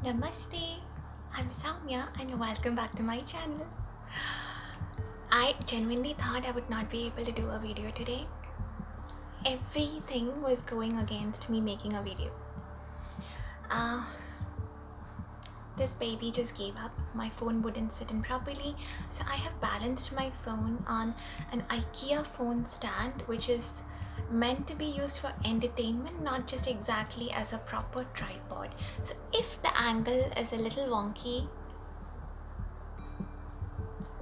Namaste, I'm Soumya and welcome back to my channel. I genuinely thought I would not be able to do a video today. Everything was going against me making a video. Uh, this baby just gave up. My phone wouldn't sit in properly, so I have balanced my phone on an IKEA phone stand, which is meant to be used for entertainment, not just exactly as a proper tripod. So if the angle is a little wonky,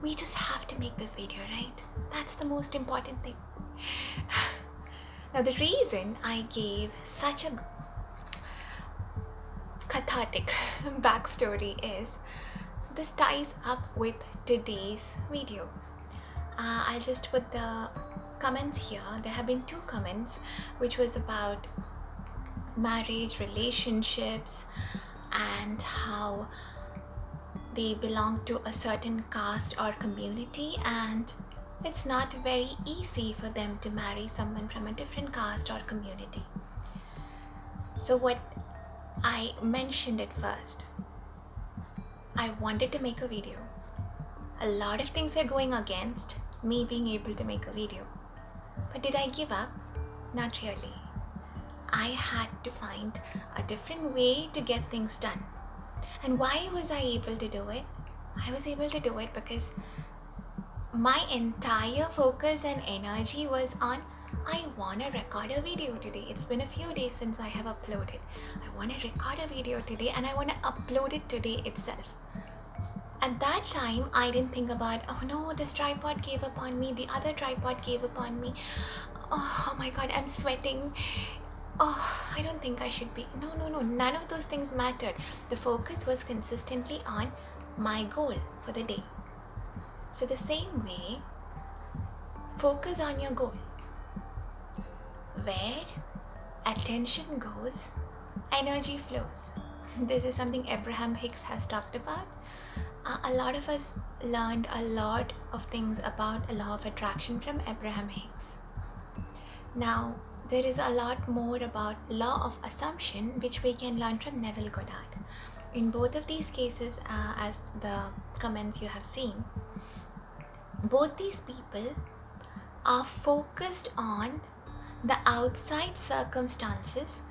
we just have to make this video, right? That's the most important thing. Now, the reason I gave such a cathartic backstory is this ties up with today's video. I'll just put the comments here. There have been two comments, which was about marriage, relationships, and how they belong to a certain caste or community, and it's not very easy for them to marry someone from a different caste or community. So what I mentioned at first, I wanted to make a video. A lot of things were going against me being able to make a video. But did I give up? Not really. I had to find a different way to get things done. And why was I able to do it? I was able to do it because my entire focus and energy was on I want to record a video today. It's been a few days since I have uploaded. I want to record a video today and I want to upload it today itself. At that time, I didn't think about, oh no, this tripod gave up on me, the other tripod gave up on me. Oh my god, I'm sweating. Oh, I don't think I should be. No, none of those things mattered. The focus was consistently on my goal for the day. So, the same way, focus on your goal. Where attention goes, energy flows. This is something Abraham Hicks has talked about. A lot of us learned a lot of things about a law of attraction from Abraham Hicks. Now, there is a lot more about law of assumption which we can learn from Neville Goddard. In both of these cases, as the comments you have seen, both these people are focused on the outside circumstances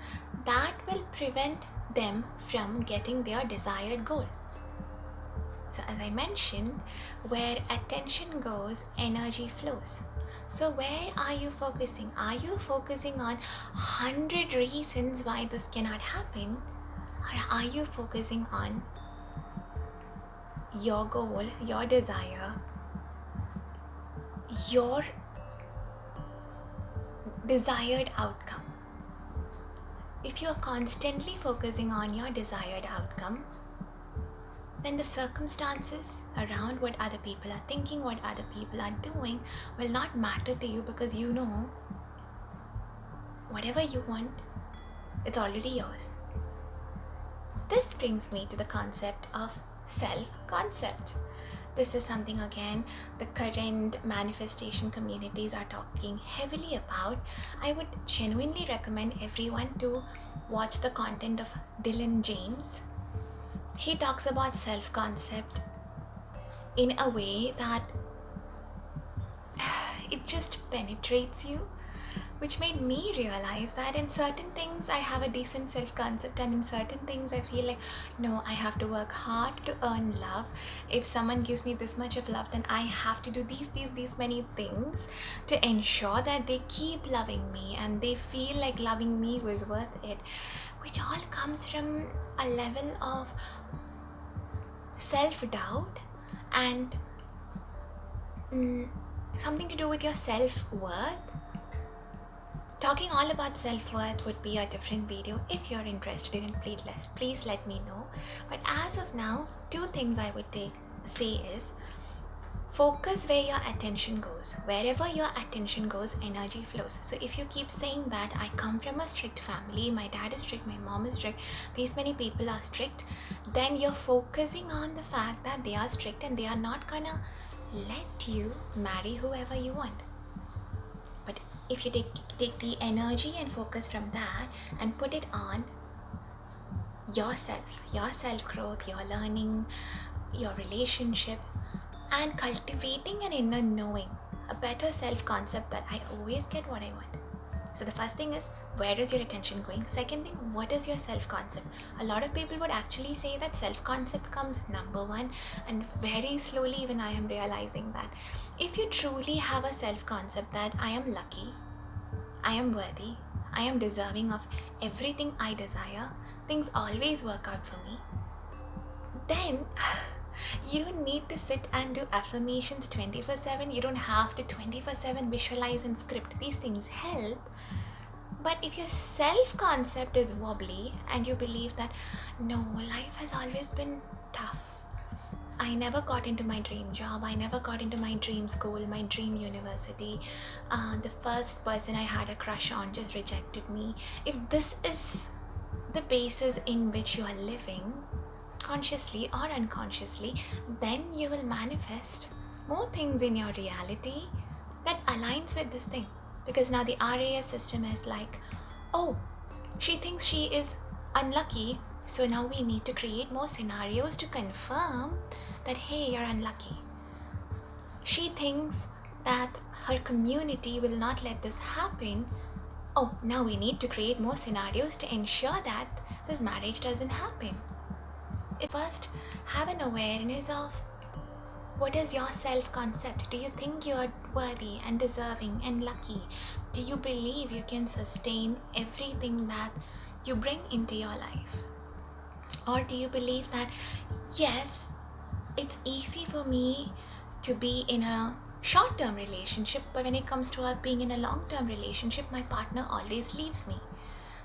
that will prevent them from getting their desired goal. So as I mentioned, where attention goes, energy flows. So where are you focusing? Are you focusing on 100 reasons why this cannot happen? Or are you focusing on your goal, your desire, your desired outcome? If you're constantly focusing on your desired outcome, then the circumstances around what other people are thinking, what other people are doing will not matter to you, because you know whatever you want, it's already yours. This brings me to the concept of self-concept. This is something, again, the current manifestation communities are talking heavily about. I would genuinely recommend everyone to watch the content of Dylan James. He talks about self-concept in a way that it just penetrates you, which made me realize that in certain things I have a decent self-concept, and in certain things I feel like, no, I have to work hard to earn love. If someone gives me this much of love, then I have to do these many things to ensure that they keep loving me and they feel like loving me was worth it, which all comes from a level of self-doubt and something to do with your self-worth. Talking all about self-worth would be a different video. If you're interested in it, please let me know. But as of now, two things I would say is focus where your attention goes. Wherever your attention goes, energy flows. So if you keep saying that I come from a strict family, my dad is strict, my mom is strict, these many people are strict, then you're focusing on the fact that they are strict and they are not gonna let you marry whoever you want. But if you take the energy and focus from that and put it on yourself, your self growth, your learning, your relationship, and cultivating an inner knowing, a better self concept that I always get what I want. So the first thing is, where is your attention going? Second thing, what is your self concept? A lot of people would actually say that self concept comes number one, and very slowly even I am realizing that if you truly have a self concept that I am lucky, I am worthy, I am deserving of everything I desire, things always work out for me, then you don't need to sit and do affirmations 24/7. You don't have to 24/7 visualize and script. These things help. But if your self concept is wobbly and you believe that no, life has always been tough, I never got into my dream job, I never got into my dream school, my dream university, the first person I had a crush on just rejected me. If this is the basis in which you are living, consciously or unconsciously, then you will manifest more things in your reality that aligns with this thing. Because now the RAS system is like, oh, she thinks she is unlucky, so now we need to create more scenarios to confirm that, hey, you're unlucky. She thinks that her community will not let this happen. Oh, now we need to create more scenarios to ensure that this marriage doesn't happen. First, have an awareness of what is your self concept. Do you think you are worthy and deserving and lucky? Do you believe you can sustain everything that you bring into your life? Or do you believe that, yes, it's easy for me to be in a short term relationship, but when it comes to being in a long term relationship, my partner always leaves me?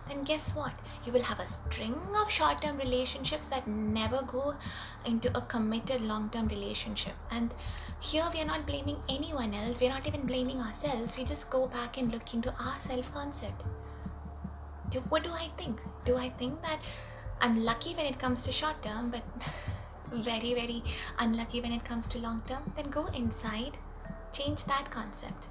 Then guess what? You will have a string of short term relationships that never go into a committed long term relationship. And here we are not blaming anyone else, we're not even blaming ourselves. We just go back and look into our self concept. What do I think? Do I think that I'm lucky when it comes to short term, but very, very unlucky when it comes to long term? Then go inside, change that concept.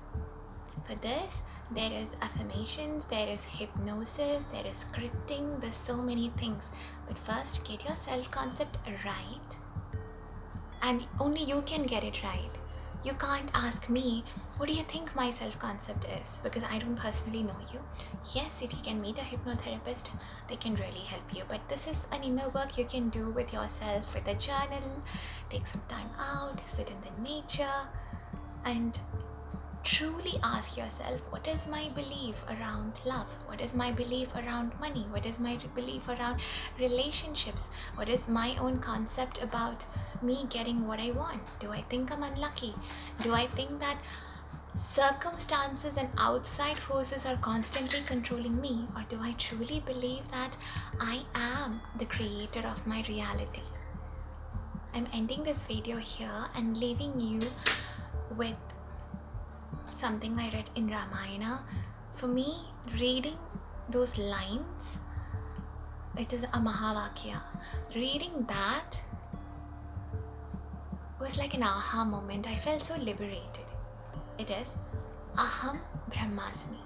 For this, there is affirmations, there is hypnosis, there is scripting, there's so many things. But first, get your self concept right, and only you can get it right. You can't ask me, what do you think my self concept is? Because I don't personally know you. Yes, if you can meet a hypnotherapist, they can really help you. But this is an inner work you can do with yourself with a journal. Take some time out, sit in the nature, and truly ask yourself, what is my belief around love? What is my belief around money? What is my belief around relationships? What is my own concept about me getting what I want? Do I think I'm unlucky? Do I think that circumstances and outside forces are constantly controlling me? Or do I truly believe that I am the creator of my reality? I'm ending this video here and leaving you with something I read in Ramayana. For me, reading those lines, it is a Mahavakya. Reading that was like an aha moment. I felt so liberated. It is Aham Brahmasmi.